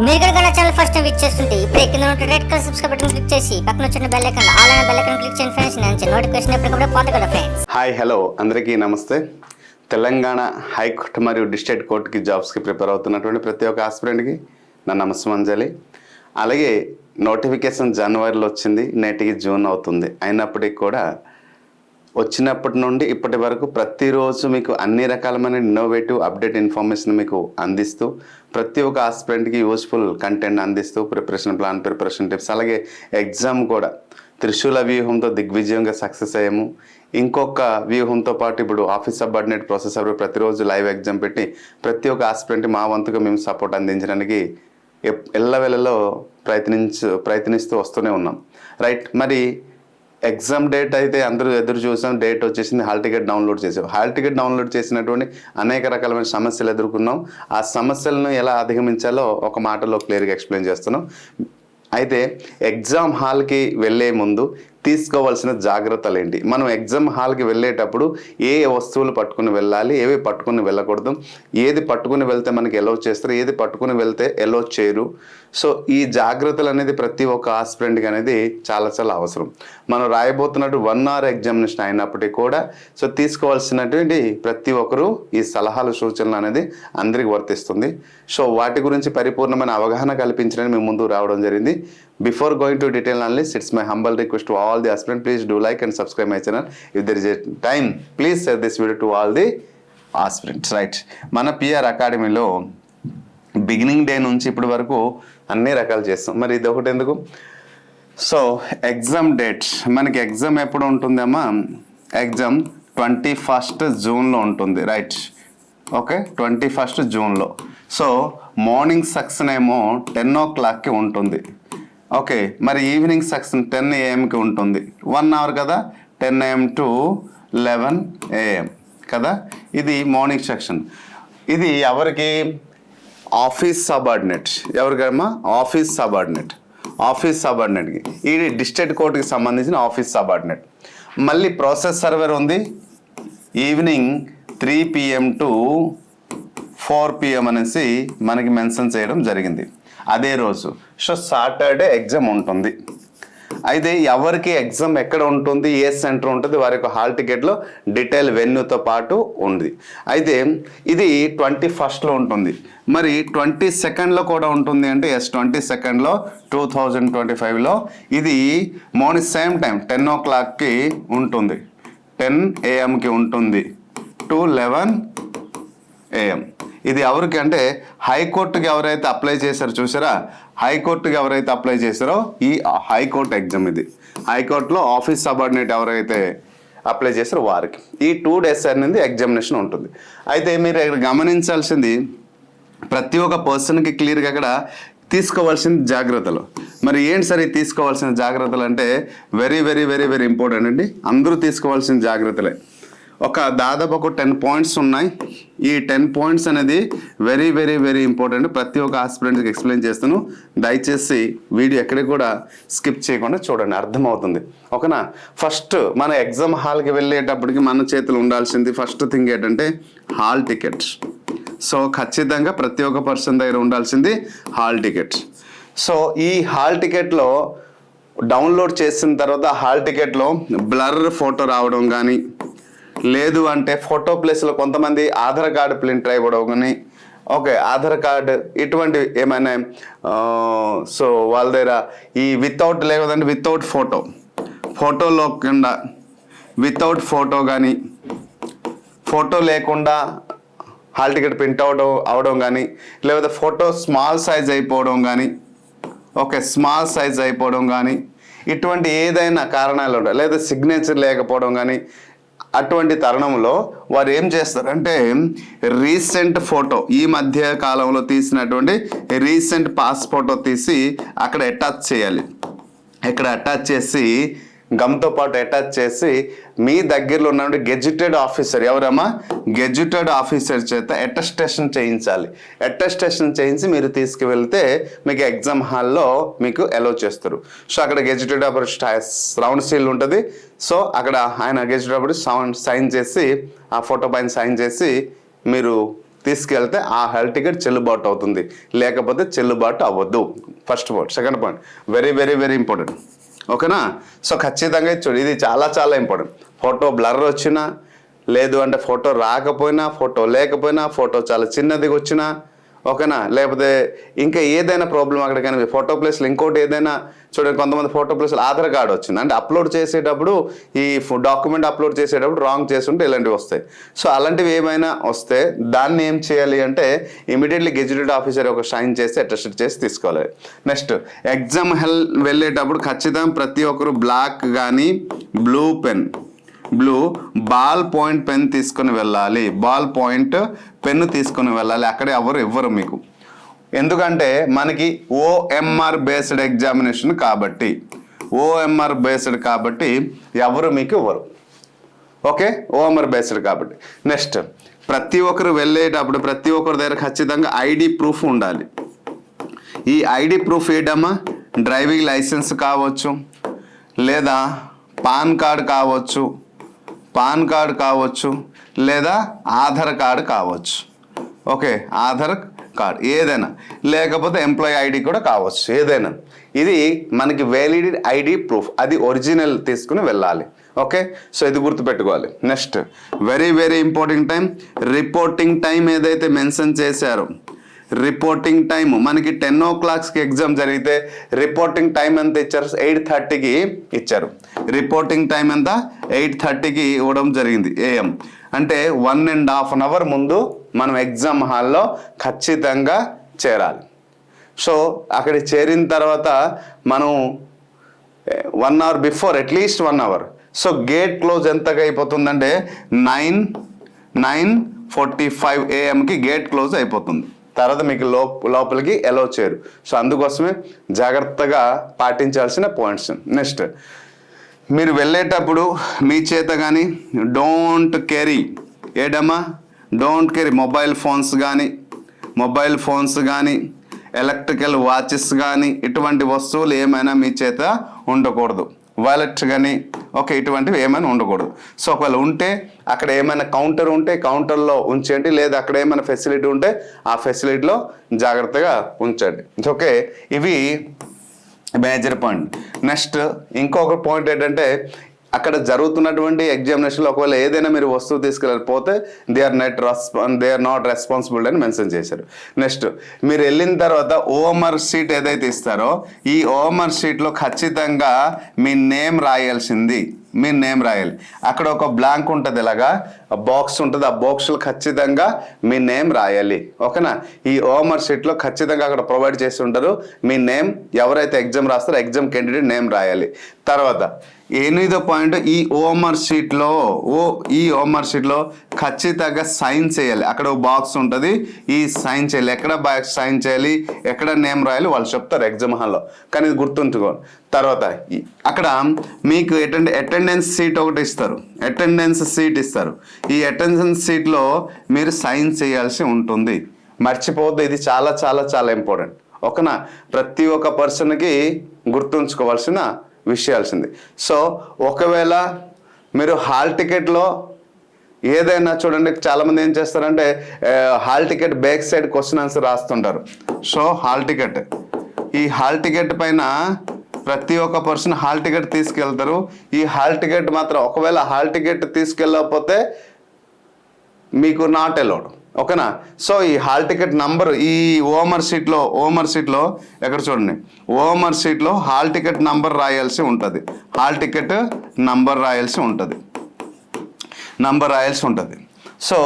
మీరు కనుక channel first time visit చేస్తుంటే ఇప్పుడు కింద ఉన్న red colour subscribe button click చేసి పక్కన వచ్చిన బెల్ ఐకాన్ ఆల్ అనే బెల్ ఐకాన్ క్లిక్ చేయండి ఫ్రెండ్స్. నేను నోటిఫికేషన్ ఎప్పటికప్పుడు పొందగలరు ఫ్రెండ్స్. హాయ్ హలో అందరికీ నమస్తే. తెలంగాణ హైకోర్టు మరియు డిస్ట్రిక్ట్ కోర్టుకి జాబ్స్కి ప్రిపేర్ అవుతున్నటువంటి ప్రతి ఒక్క ఆస్పిరెంట్కి నా నమస్సంజలి. అలాగే నోటిఫికేషన్ జనవరిలో వచ్చింది, నేటికి జూన్ అవుతుంది. అయినప్పటికీ కూడా వచ్చినప్పటి నుండి ఇప్పటి వరకు ప్రతిరోజు మీకు అన్ని రకాలమైన ఇన్నోవేటివ్ అప్డేట్ ఇన్ఫర్మేషన్ మీకు అందిస్తూ ప్రతి ఒక్క ఆస్పిరెంట్కి యూస్ఫుల్ కంటెంట్ అందిస్తూ ప్రిపరేషన్ ప్లాన్, ప్రిపరేషన్ టిప్స్, అలాగే ఎగ్జామ్ కూడా త్రిశూల వ్యూహంతో దిగ్విజయంగా సక్సెస్ అయ్యాము. ఇంకొక వ్యూహంతో పాటు ఇప్పుడు ఆఫీస్ సబార్డినేట్ ప్రాసెస్ ప్రతిరోజు లైవ్ ఎగ్జామ్ పెట్టి ప్రతి ఒక్క ఆస్పిరెంట్ మా వంతుగా మేము సపోర్ట్ అందించడానికి ఎల్లవేళలో ప్రయత్నిస్తూ వస్తూనే ఉన్నాం. రైట్, మరి ఎగ్జామ్ డేట్ అయితే అందరూ ఎదురు చూసాం. డేట్ వచ్చేసింది. హాల్ టికెట్ డౌన్లోడ్ చేసాం. హాల్ టికెట్ డౌన్లోడ్ చేసినటువంటి అనేక రకాలమైన సమస్యలు ఎదుర్కొన్నాం. ఆ సమస్యలను ఎలా అధిగమించాలో ఒక మాటలో క్లియర్గా ఎక్స్ప్లెయిన్ చేస్తున్నాం. అయితే ఎగ్జామ్ హాల్కి వెళ్ళే ముందు తీసుకోవాల్సిన జాగ్రత్తలు ఏంటి, మనం ఎగ్జామ్ హాల్కి వెళ్ళేటప్పుడు ఏ వస్తువులు పట్టుకుని వెళ్ళాలి, ఏవి పట్టుకుని వెళ్ళకూడదు, ఏది పట్టుకుని వెళ్తే మనకి ఎలో చేస్తారు, ఏది పట్టుకుని వెళ్తే ఎలో చేయరు. సో ఈ జాగ్రత్తలు అనేది ప్రతి ఒక్క ఆస్పిరెంట్కి అనేది చాలా చాలా అవసరం. మనం రాయబోతున్నట్టు 1 hour ఎగ్జామినేషన్ అయినప్పటికీ కూడా సో తీసుకోవాల్సినటువంటి ప్రతి ఒక్కరూ ఈ సలహాలు, సూచనలు అనేది అందరికీ వర్తిస్తుంది. సో వాటి గురించి పరిపూర్ణమైన అవగాహన కల్పించడానికి మేము ముందుకు రావడం జరిగింది. Before going to detail analysis, it's my humble request to all the aspirants, please do like and subscribe my channel. If there is a time, please share this video to all the aspirants. Right, మన PR అకాడమీలో beginning day నుంచి ఇప్పటి వరకు అన్ని రకాలు చేస్తాం. మరి ఇది ఒకటి ఎందుకు? సో ఎగ్జామ్ డేట్ మనకి ఎగ్జామ్ ఎప్పుడు ఉంటుందమ్మా? ఎగ్జామ్ 21st జూన్లో ఉంటుంది. రైట్, ఓకే, 21st జూన్లో. సో మార్నింగ్ సెక్షన్ ఏమో 10 o'clockకి ఉంటుంది. ఓకే, మరి ఈవినింగ్ సెక్షన్ 10 AM ఉంటుంది. 1 hour కదా, 10 AM to 11 AM కదా. ఇది మార్నింగ్ సెక్షన్. ఇది ఎవరికి? Office subordinate. ఎవరికమ్మా? ఆఫీస్ సబార్డినేట్కి. ఇది డిస్ట్రిక్ట్ కోర్టుకి సంబంధించిన ఆఫీస్ సబార్డినేట్. మళ్ళీ ప్రాసెస్ సర్వర్ ఉంది. ఈవినింగ్ 3 PM to 4 PM అనేసి మనకి మెన్షన్ చేయడం జరిగింది అదే రోజు. సో సాటర్డే ఎగ్జామ్ ఉంటుంది. అయితే ఎవరికి ఎగ్జామ్ ఎక్కడ ఉంటుంది, ఏ సెంటర్ ఉంటుంది, వారి యొక్క హాల్ టికెట్లో డీటెయిల్ వెన్యూతో పాటు ఉంది. అయితే ఇది 21st ఉంటుంది. మరి 22nd కూడా ఉంటుంది అంటే 22nd 2025 ఇది మార్నింగ్ సేమ్ టైం 10 o'clockకి ఉంటుంది. 10 AM ఉంటుంది to 11 AM. ఇది ఎవరికి అంటే హైకోర్టుకి ఎవరైతే అప్లై చేశారో చూసారా, హైకోర్టుకి ఎవరైతే అప్లై చేశారో ఈ హైకోర్టు ఎగ్జామ్. ఇది హైకోర్టులో ఆఫీస్ సబార్డినేట్ ఎవరైతే అప్లై చేశారో వారికి ఈ 2 days అనేది ఎగ్జామినేషన్ ఉంటుంది. అయితే మీరు ఇక్కడ గమనించాల్సింది ప్రతి ఒక్క పర్సన్కి క్లియర్గా అక్కడ తీసుకోవాల్సిన జాగ్రత్తలు. మరి ఏంటి సరే తీసుకోవాల్సిన జాగ్రత్తలు అంటే very very very very important అండి. అందరూ తీసుకోవాల్సిన జాగ్రత్తలే. దాదాపు ఒక 10 points ఉన్నాయి. ఈ 10 points అనేది వెరీ వెరీ వెరీ ఇంపార్టెంట్. ప్రతి ఒక్క ఆస్పిరెంట్కి ఎక్స్ప్లెయిన్ చేస్తాను. దయచేసి వీడియో ఎక్కడికి కూడా స్కిప్ చేయకుండా చూడండి, అర్థమవుతుంది. ఓకేనా? ఫస్ట్ మన ఎగ్జామ్ హాల్కి వెళ్ళేటప్పటికి మన చేతులు ఉండాల్సింది ఫస్ట్ థింగ్ ఏంటంటే హాల్ టికెట్. సో ఖచ్చితంగా ప్రతి ఒక్క పర్సన్ దగ్గర ఉండాల్సింది హాల్ టికెట్. సో ఈ హాల్ టికెట్లో డౌన్లోడ్ చేసిన తర్వాత హాల్ టికెట్లో బ్లర్ ఫోటో రావడం కానీ, లేదు అంటే ఫోటో ప్లేస్లో కొంతమంది ఆధార్ కార్డు ప్రింట్ అయిపోవడం కానీ, ఓకే ఆధార్ కార్డు ఇటువంటి ఏమైనా సో వాళ్ళ దగ్గర ఈ వితౌట్ లేదంటే వితౌట్ ఫోటోలో కింద వితౌట్ ఫోటో కానీ, ఫోటో లేకుండా హాల్ టికెట్ ప్రింట్ అవడం కానీ, లేకపోతే ఫోటో స్మాల్ సైజ్ అయిపోవడం కానీ, ఓకే స్మాల్ సైజ్ అయిపోవడం కానీ, ఇటువంటి ఏదైనా కారణాలు ఉంటాయి, లేదా సిగ్నేచర్ లేకపోవడం కానీ, అటువంటి తరుణంలో వారు ఏం చేస్తారంటే రీసెంట్ ఫోటో, ఈ మధ్య కాలంలో తీసినటువంటి రీసెంట్ పాస్ ఫోటో తీసి అక్కడ అటాచ్ చేయాలి. ఇక్కడ అటాచ్ చేసి గమ్తో పాటు అటాచ్ చేసి మీ దగ్గరలో ఉన్నటువంటి గెజిటెడ్ ఆఫీసర్, ఎవరమ్మా? గెజిటెడ్ ఆఫీసర్ చేత అటెస్టేషన్ చేయించాలి. అటెస్టేషన్ చేయించి మీరు తీసుకువెళ్తే మీకు ఎగ్జామ్ హాల్లో మీకు అలౌ చేస్తారు. సో అక్కడ గెజిటెడ్ రౌండ్ సీల్ ఉంటుంది. సో అక్కడ ఆయన గెజిటెడ్ సైన్ చేసి ఆ ఫోటో పైన సైన్ చేసి మీరు తీసుకెళ్తే ఆ హాల్ టికెట్ చెల్లుబాటు అవుతుంది, లేకపోతే చెల్లుబాటు అవ్వద్దు. First point. Second point very very very important. ఓకేనా? సో ఖచ్చితంగా చూడు, ఇది చాలా చాలా ఇంపార్టెంట్. ఫోటో బ్లర్ వచ్చినా, లేదు అంటే ఫోటో రాకపోయినా, ఫోటో లేకపోయినా, ఫోటో చాలా చిన్నదిగా వచ్చినా, ఓకేనా, లేకపోతే ఇంకా ఏదైనా ప్రాబ్లం అక్కడ కానీ ఫోటో ప్లేస్లో ఇంకోటి ఏదైనా చూడండి, కొంతమంది ఫోటో ప్లేస్లో ఆధార్ కార్డు వచ్చింది అంటే అప్లోడ్ చేసేటప్పుడు ఈ డాక్యుమెంట్ అప్లోడ్ చేసేటప్పుడు రాంగ్ చేస్తుంటే ఇలాంటివి వస్తాయి. సో అలాంటివి ఏమైనా వస్తే దాన్ని ఏం చేయాలి అంటే ఇమీడియట్లీ గెజిటెడ్ ఆఫీసర్ ఒక సైన్ చేసి అటెస్టెడ్ చేసి తీసుకోవాలి. నెక్స్ట్ ఎగ్జామ్ వెళ్ళేటప్పుడు ఖచ్చితంగా ప్రతి ఒక్కరు బ్లాక్ కానీ బ్లూ బాల్ పాయింట్ పెన్ తీసుకొని వెళ్ళాలి. బాల్ పాయింట్ పెన్ను తీసుకొని వెళ్ళాలి. అక్కడ ఎవరు ఇవ్వరు మీకు, ఎందుకంటే మనకి ఓఎంఆర్ బేస్డ్ ఎగ్జామినేషన్ కాబట్టి, ఓఎంఆర్ బేస్డ్ కాబట్టి ఎవరు మీకు ఇవ్వరు. ఓకే, ఓఎంఆర్ బేస్డ్ కాబట్టి. నెక్స్ట్ ప్రతి ఒక్కరు వెళ్ళేటప్పుడు ప్రతి ఒక్కరి దగ్గర ఖచ్చితంగా ఐడి ప్రూఫ్ ఉండాలి. ఈ ఐడి ప్రూఫ్ ఏంటమ్మా, డ్రైవింగ్ లైసెన్స్ కావచ్చు, లేదా పాన్ కార్డ్ కావచ్చు, లేదా ఆధార్ కార్డు కావచ్చు. ఓకే, ఆధార్ కార్డ్ ఏదైనా, లేకపోతే ఎంప్లాయీ ఐడి కూడా కావచ్చు, ఏదైనా. ఇది మనకి వ్యాలిడ్ ఐడి ప్రూఫ్, అది ఒరిజినల్ తీసుకుని వెళ్ళాలి. ఓకే, సో ఇది గుర్తుపెట్టుకోవాలి. Next very very important time, reporting time ఏదైతే మెన్షన్ చేశారో, రిపోర్టింగ్ టైం మనకి 10 o'clock ఎగ్జామ్ జరిగితే రిపోర్టింగ్ టైం ఎంత ఇచ్చారు, 8:30కి ఇచ్చారు. రిపోర్టింగ్ టైం ఎంత, 8:30కి ఇవ్వడం జరిగింది AM. అంటే 1.5 hours ముందు మనం ఎగ్జామ్ హాల్లో ఖచ్చితంగా చేరాలి. సో అక్కడ చేరిన తర్వాత మనం 1 hour before, at least 1 hour. So gate close ఎంతగా అయిపోతుందంటే 9:45 AM గేట్ క్లోజ్ అయిపోతుంది. తర్వాత మీకు లోపలికి ఎలో చేయరు. సో అందుకోసమే జాగ్రత్తగా పాటించాల్సిన పాయింట్స్. నెక్స్ట్ మీరు వెళ్ళేటప్పుడు మీ చేత కానీ డోంట్ క్యారీ మొబైల్ ఫోన్స్ కానీ ఎలక్ట్రికల్ వాచెస్ కానీ ఇటువంటి వస్తువులు ఏమైనా మీ చేత ఉండకూడదు. వాలెట్ కానీ ఓకే, ఇటువంటివి ఏమైనా ఉండకూడదు. సో ఒకవేళ ఉంటే అక్కడ ఏమైనా కౌంటర్ ఉంటే కౌంటర్లో ఉంచండి, లేదా అక్కడ ఏమైనా ఫెసిలిటీ ఉంటే ఆ ఫెసిలిటీలో జాగ్రత్తగా ఉంచండి. ఓకే, ఇవి మేజర్ పాయింట్. నెక్స్ట్ ఇంకొక పాయింట్ ఏంటంటే అక్కడ జరుగుతున్నటువంటి ఎగ్జామినేషన్లో ఒకవేళ ఏదైనా మీరు వస్తువు తీసుకెళ్ళకపోతే దే ఆర్ నాట్ రెస్పాన్సిబుల్ అని మెన్షన్ చేశారు. నెక్స్ట్ మీరు వెళ్ళిన తర్వాత ఓఎంఆర్ షీట్ ఏదైతే ఇస్తారో ఈ ఓఎంఆర్ షీట్లో ఖచ్చితంగా మీ నేమ్ రాయాల్సింది. అక్కడ ఒక బ్లాంక్ ఉంటుంది, ఇలాగా బాక్స్ ఉంటుంది, ఆ బాక్స్లో ఖచ్చితంగా మీ నేమ్ రాయాలి. ఓకేనా? ఈ ఓఎంఆర్ షీట్లో ఖచ్చితంగా అక్కడ ప్రొవైడ్ చేసి ఉంటారు మీ నేమ్, ఎవరైతే ఎగ్జామ్ రాస్తారో ఎగ్జామ్ క్యాండిడేట్ నేమ్ రాయాలి. తర్వాత 8వ పాయింట్, ఈ ఓఎంఆర్ షీట్లో ఖచ్చితంగా సైన్ చేయాలి. అక్కడ ఒక బాక్స్ ఉంటుంది, ఈ సైన్ చేయాలి. ఎక్కడ సైన్ చేయాలి, ఎక్కడ నేమ్ రాయాలి వాళ్ళు చెప్తారు ఎగ్జామ్ హాల్లో, కానీ ఇది గుర్తుంచుకోండి. తర్వాత అక్కడ మీకు అటెండెన్స్ సీట్ ఒకటి ఇస్తారు, ఈ అటెండెన్స్ సీట్లో మీరు సైన్ చేయాల్సి ఉంటుంది. మర్చిపోవద్దు, ఇది చాలా చాలా చాలా ఇంపార్టెంట్. ఓకేనా? ప్రతి ఒక్క పర్సన్కి గుర్తుంచుకోవాల్సిన విషయాల్సింది. సో ఒకవేళ మీరు హాల్ టికెట్లో ఏదైనా చూడండి, చాలామంది ఏం చేస్తారంటే hall ticket back side question answer రాస్తుంటారు. సో ఈ హాల్ టికెట్ పైన ప్రతి ఒక్క పర్సన్ హాల్ టికెట్ తీసుకెళ్తారు. ఈ హాల్ టికెట్ మాత్రం ఒకవేళ హాల్ టికెట్ తీసుకెళ్ళకపోతే మీకు నాట్ అలౌడ్. ఓకేనా? సో ఈ హాల్ టికెట్ నంబర్ ఈ ఓఎంఆర్ షీట్లో ఎక్కడ చూడండి, ఓఎంఆర్ షీట్లో హాల్ టికెట్ నంబర్ రాయాల్సి ఉంటుంది. నంబర్ రాయాల్సి ఉంటుంది. సో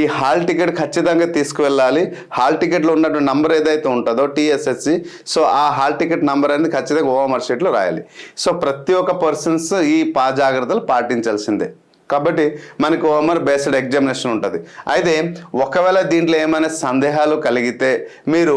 ఈ హాల్ టికెట్ ఖచ్చితంగా తీసుకువెళ్ళాలి. హాల్ టికెట్లో ఉన్నటువంటి నంబర్ ఏదైతే ఉంటుందో TSSC, సో ఆ హాల్ టికెట్ నంబర్ అనేది ఖచ్చితంగా ఓఎంఆర్ షీట్లో రాయాలి. సో ప్రతి ఒక్క పర్సన్స్ ఈ జాగ్రత్తలు పాటించాల్సిందే. కాబట్టి మనకు ఓఎంఆర్ బేస్డ్ ఎగ్జామినేషన్ ఉంటుంది. అయితే ఒకవేళ దీంట్లో ఏమైనా సందేహాలు కలిగితే మీరు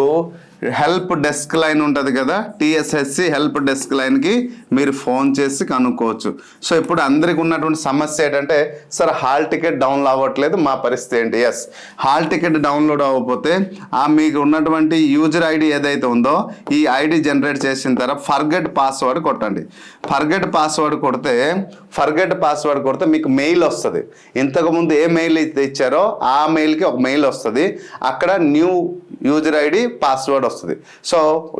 హెల్ప్ డెస్క్ లైన్ ఉంటుంది కదా, టీఎస్ఎస్సి హెల్ప్ డెస్క్ లైన్కి మీరు ఫోన్ చేసి కనుక్కోవచ్చు. సో ఇప్పుడు అందరికి ఉన్నటువంటి సమస్య ఏంటంటే, సార్ హాల్ టికెట్ డౌన్లోడ్ అవ్వట్లేదు, మా పరిస్థితి ఏంటి? ఎస్, హాల్ టికెట్ డౌన్లోడ్ అవ్వకపోతే మీకు ఉన్నటువంటి యూజర్ ఐడి ఏదైతే ఉందో ఈ ఐడి జనరేట్ చేసిన తర్వాత ఫర్గెట్ పాస్వర్డ్ కొట్టండి. ఫర్గెట్ పాస్వర్డ్ కొడితే మీకు మెయిల్ వస్తుంది. ఇంతకుముందు ఏ మెయిల్ అయితే ఇచ్చారో ఆ మెయిల్కి ఒక మెయిల్ వస్తుంది. అక్కడ న్యూ యూజర్ ఐడి పాస్వర్డ్ వస్తుంది. సో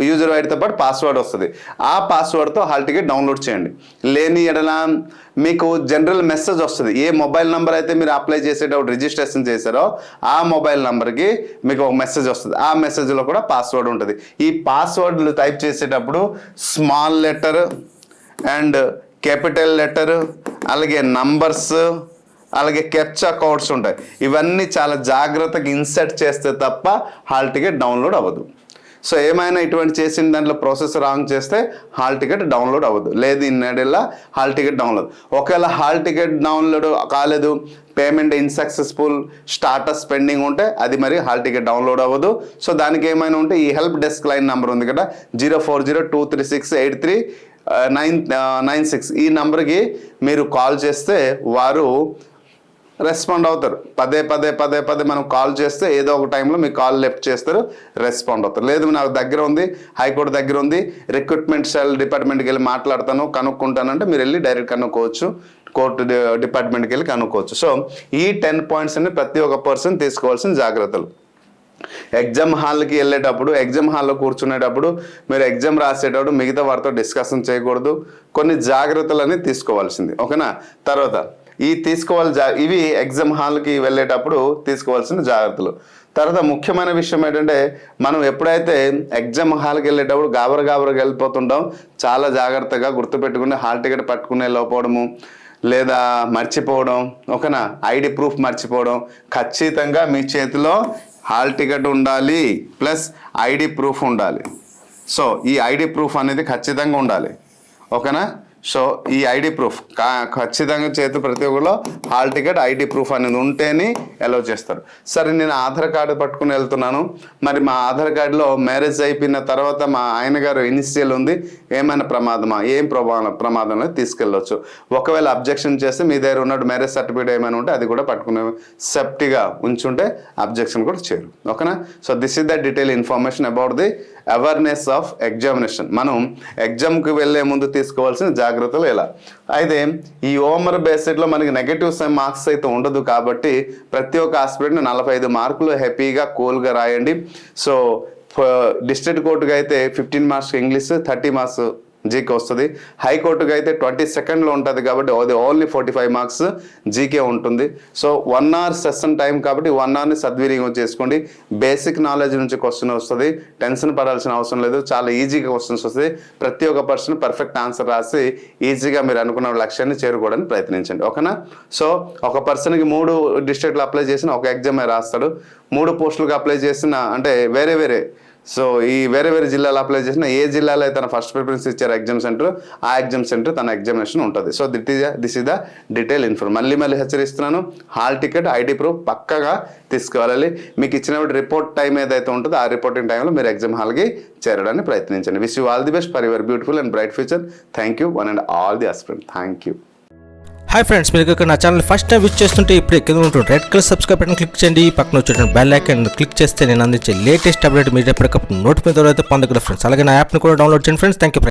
యూజర్ ఐడితో పాటు పాస్వర్డ్ వస్తుంది. ఆ పాస్వర్డ్తో హాల్ టికెట్ డౌన్లోడ్ చేయండి. లేని ఎడల మీకు జనరల్ మెసేజ్ వస్తుంది. ఏ మొబైల్ నెంబర్ అయితే మీరు అప్లై చేసేటప్పుడు రిజిస్ట్రేషన్ చేశారో ఆ మొబైల్ నెంబర్కి మీకు ఒక మెసేజ్ వస్తుంది. ఆ మెసేజ్లో కూడా పాస్వర్డ్ ఉంటుంది. ఈ పాస్వర్డ్లు టైప్ చేసేటప్పుడు small letter and capital letter, అలాగే నంబర్స్, అలాగే కెప్చా కోడ్స్ ఉంటాయి. ఇవన్నీ చాలా జాగ్రత్తగా ఇన్సర్ట్ చేస్తే తప్ప హాల్ టికెట్ డౌన్లోడ్ అవ్వదు. సో ఏమైనా ఇటువంటి చేసిన దాంట్లో ప్రాసెస్ రాంగ్ చేస్తే హాల్ టికెట్ డౌన్లోడ్ అవ్వదు. లేదు ఇన్నడల్లా హాల్ టికెట్ డౌన్లోడ్. ఒకవేళ హాల్ టికెట్ డౌన్లోడ్ కాలేదు, పేమెంట్ ఇన్సక్సెస్ఫుల్, స్టాటస్ పెండింగ్ ఉంటే అది మరి హాల్ టికెట్ డౌన్లోడ్ అవ్వదు. సో దానికి ఏమైనా ఉంటే ఈ హెల్ప్ డెస్క్ లైన్ నెంబర్ ఉంది కదా, 0402368396 ఈ నెంబర్కి మీరు కాల్ చేస్తే వారు రెస్పాండ్ అవుతారు. పదే మనం కాల్ చేస్తే ఏదో ఒక టైంలో మీ కాల్ లిఫ్ట్ చేస్తారు, రెస్పాండ్ అవుతారు. లేదు నాకు దగ్గర ఉంది, హైకోర్టు దగ్గర ఉంది, రిక్రూట్మెంట్ సెల్ డిపార్ట్మెంట్కి వెళ్ళి మాట్లాడతాను కనుక్కుంటానంటే మీరు వెళ్ళి డైరెక్ట్ కనుక్కోవచ్చు, కోర్టు డిపార్ట్మెంట్కి వెళ్ళి కనుక్కోవచ్చు. సో ఈ 10 పాయింట్స్ అన్ని ప్రతి ఒక్క పర్సన్ తీసుకోవాల్సిన జాగ్రత్తలు. ఎగ్జామ్ హాల్కి వెళ్ళేటప్పుడు, ఎగ్జామ్ హాల్లో కూర్చునేటప్పుడు, మీరు ఎగ్జామ్ రాసేటప్పుడు మిగతా వారితో డిస్కషన్ చేయకూడదు. కొన్ని జాగ్రత్తలన్నీ తీసుకోవాల్సింది, ఓకేనా? తర్వాత ఇవి ఎగ్జామ్ హాల్కి వెళ్ళేటప్పుడు తీసుకోవాల్సిన జాగ్రత్తలు. తర్వాత ముఖ్యమైన విషయం ఏంటంటే, మనం ఎప్పుడైతే ఎగ్జామ్ హాల్కి వెళ్ళేటప్పుడు గాబరగా వెళ్ళిపోతుంటాం, చాలా జాగ్రత్తగా గుర్తుపెట్టుకుని హాల్ టికెట్ పట్టుకునే లోపడము లేదా మర్చిపోవడం, ఓకేనా? ఐడి ప్రూఫ్ మర్చిపోవడం. ఖచ్చితంగా మీ చేతిలో హాల్ టికెట్ ఉండాలి, ప్లస్ ఐడి ప్రూఫ్ ఉండాలి. సో ఈ ఐడి ప్రూఫ్ అనేది ఖచ్చితంగా ఉండాలి, ఓకేనా? సో ఈ ఐడి ప్రూఫ్ ఖచ్చితంగా చేతి ప్రతి ఒక్కరిలో హాల్ టికెట్ ఐడి ప్రూఫ్ అనేది ఉంటేనే అలౌ చేస్తారు. సరే నేను ఆధార్ కార్డు పట్టుకుని వెళ్తున్నాను, మరి మా ఆధార్ కార్డులో మ్యారేజ్ అయిపోయిన తర్వాత మా ఆయన గారు ఇనిషియల్ ఉంది, ఏమైనా ప్రమాదమా? ఏం ప్రమాదం అనేది తీసుకెళ్ళవచ్చు. ఒకవేళ అబ్జెక్షన్ చేస్తే మీ దగ్గర ఉన్నట్టు మ్యారేజ్ సర్టిఫికేట్ ఏమైనా ఉంటే అది కూడా పట్టుకునే సేఫ్టీగా ఉంచుంటే అబ్జెక్షన్ కూడా చేయరు, ఓకేనా? So this is the detail information about the awareness of examination. మనం ఎగ్జామ్కి వెళ్ళే ముందు తీసుకోవాల్సిన జాగ్రత్తలు ఎలా అయితే, ఈ ఓమర్ బేసిక్లో మనకి నెగటివ్ మార్క్స్ అయితే ఉండదు కాబట్టి ప్రతి ఒక్క ఆస్పిరెంట్ 45 మార్కులు హ్యాపీగా కూల్గా రాయండి. సో డిస్ట్రిక్ట్ కోర్టుకి అయితే 15 మార్క్స్ ఇంగ్లీష్, 30 మార్క్స్ జీకే వస్తుంది. హైకోర్టుకి అయితే 22nd ఉంటుంది కాబట్టి అది ఓన్లీ 45 మార్క్స్ జీకే ఉంటుంది. సో 1 hour సెషన్ టైం కాబట్టి 1 hourని సద్వినియోగం చేసుకోండి. బేసిక్ నాలెడ్జ్ నుంచి క్వశ్చన్ వస్తుంది, టెన్షన్ పడాల్సిన అవసరం లేదు, చాలా ఈజీగా క్వశ్చన్స్ వస్తుంది. ప్రతి ఒక్క పర్సన్ పర్ఫెక్ట్ ఆన్సర్ రాసి ఈజీగా మీరు అనుకున్న లక్ష్యాన్ని చేరుకోవడానికి ప్రయత్నించండి, ఓకేనా? సో ఒక పర్సన్కి 3 డిస్ట్రిక్ట్లు అప్లై చేసిన ఒక ఎగ్జామ్ రాస్తాడు, 3 పోస్టులకు అప్లై చేసిన అంటే వేరే సో ఈ వేరే జిల్లాలో అప్లై చేసిన ఏ జిల్లాలో అయితే తన ఫస్ట్ ప్రిఫరెన్స్ ఇచ్చారు ఎగ్జామ్ సెంటర్, ఆ ఎగ్జామ్ సెంటర్ తన ఎగ్జామినేషన్ ఉంటుంది. So this is the detail information. మళ్ళీ హెచ్చరిస్తున్నాను, హాల్ టికెట్ ఐడి ప్రూఫ్ పక్కగా తీసుకువెళ్ళాలి. మీకు ఇచ్చినప్పుడు రిపోర్ట్ టైం ఏదైతే ఉంటుందో ఆ రిపోర్టింగ్ టైంలో మీరు ఎగ్జామ్ హాల్కి చేరడానికి ప్రయత్నించండి. Wish you all the best for your beautiful and bright future. Thank you one and all the aspirant. Thank you. Hi friends, మీరు ఇక్కడ నా ఛానల్ ఫస్ట్ టైం విజిట్ చేస్తుంటే ఇప్పుడే కింద ఉంటుంది red colour subscribe button click చేయండి. పక్కన వచ్చేటువంటి బెల్ ఐకాన్ క్లిక్ చేస్తే నేను అందించే లేటెస్ట్ అప్డేట్ మీరు ఎప్పటికప్పుడు నోటిఫికేషన్ ద్వారా అయితే పొందగలరు ఫ్రెండ్స్. అలాగే నా యాప్ని కూడా డౌన్లోడ్ చేయండి ఫ్రెండ్స్. Thank you.